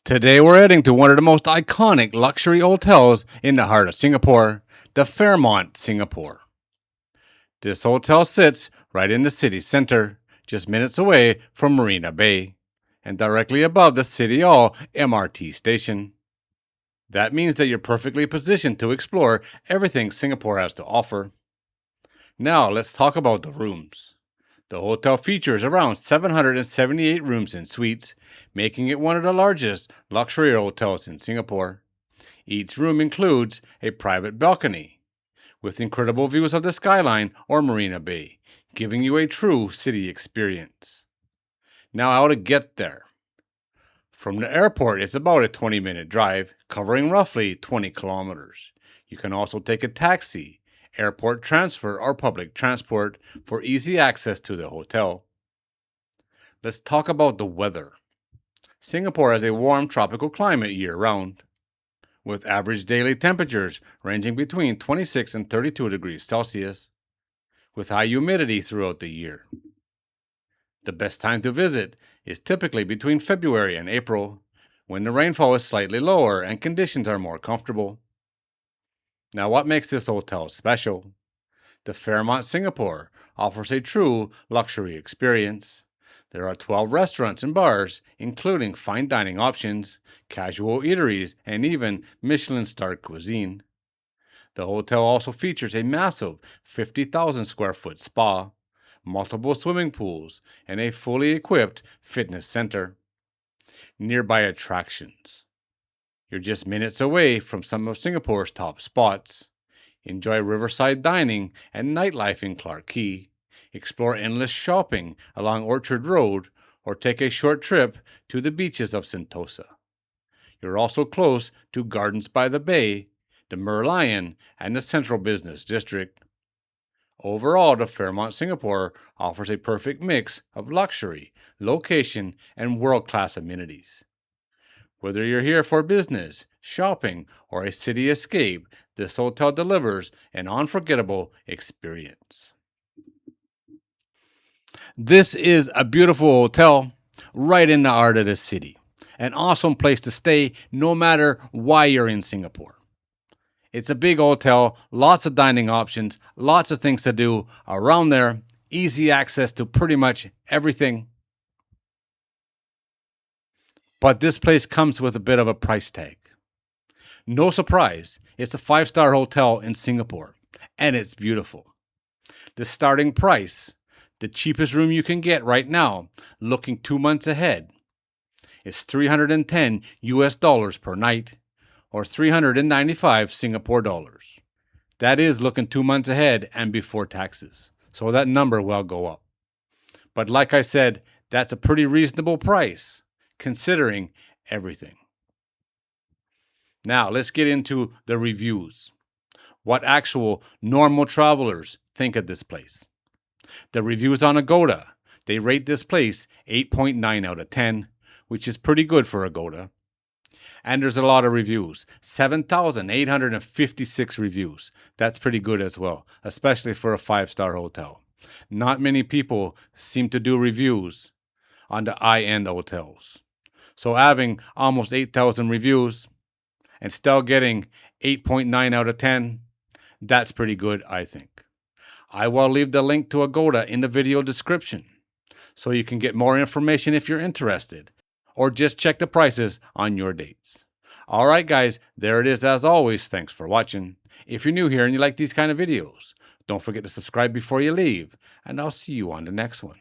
Today we're heading to one of the most iconic luxury hotels in the heart of Singapore, the Fairmont, Singapore. This hotel sits right in the city center, just minutes away from Marina Bay, and directly above the City Hall MRT station. That means that you're perfectly positioned to explore everything Singapore has to offer. Now let's talk about the rooms. The hotel features around 778 rooms and suites, making it one of the largest luxury hotels in Singapore. Each room includes a private balcony with incredible views of the skyline or Marina Bay, giving you a true city experience. Now, how to get there. From the airport, it's about a 20-minute drive, covering roughly 20 kilometers. You can also take a taxi, airport transfer, or public transport for easy access to the hotel. Let's talk about the weather. Singapore has a warm tropical climate year-round, with average daily temperatures ranging between 26 and 32 degrees Celsius, with high humidity throughout the year. The best time to visit is typically between February and April, when the rainfall is slightly lower and conditions are more comfortable. Now, what makes this hotel special? The Fairmont Singapore offers a true luxury experience. There are 12 restaurants and bars, including fine dining options, casual eateries, and even Michelin-star cuisine. The hotel also features a massive 50,000 square foot spa, multiple swimming pools, and a fully equipped fitness center. Nearby attractions. You're just minutes away from some of Singapore's top spots. Enjoy riverside dining and nightlife in Clarke Quay. Explore endless shopping along Orchard Road, or take a short trip to the beaches of Sentosa. You're also close to Gardens by the Bay, the Merlion, and the Central Business District. Overall, the Fairmont Singapore offers a perfect mix of luxury, location, and world-class amenities. Whether you're here for business, shopping, or a city escape, this hotel delivers an unforgettable experience. This is a beautiful hotel right in the heart of the city. An awesome place to stay no matter why you're in Singapore. It's a big hotel, lots of dining options, lots of things to do around there, easy access to pretty much everything. But this place comes with a bit of a price tag. No surprise, it's a 5-star hotel in Singapore, and it's beautiful. The starting price, the cheapest room you can get right now, looking 2 months ahead, is 310 US dollars per night, or 395 Singapore dollars. That is looking 2 months ahead and before taxes, so that number will go up. But like I said, that's a pretty reasonable price, considering everything. Now, let's get into the reviews. What actual normal travelers think of this place. The reviews on Agoda, they rate this place 8.9 out of 10, which is pretty good for Agoda. And there's a lot of reviews, 7,856 reviews. That's pretty good as well, especially for a 5-star hotel. Not many people seem to do reviews on the high-end hotels. So having almost 8,000 reviews and still getting 8.9 out of 10, that's pretty good, I think. I will leave the link to Agoda in the video description, so you can get more information if you're interested, or just check the prices on your dates. All right, guys, there it is as always. Thanks for watching. If you're new here and you like these kind of videos, don't forget to subscribe before you leave, and I'll see you on the next one.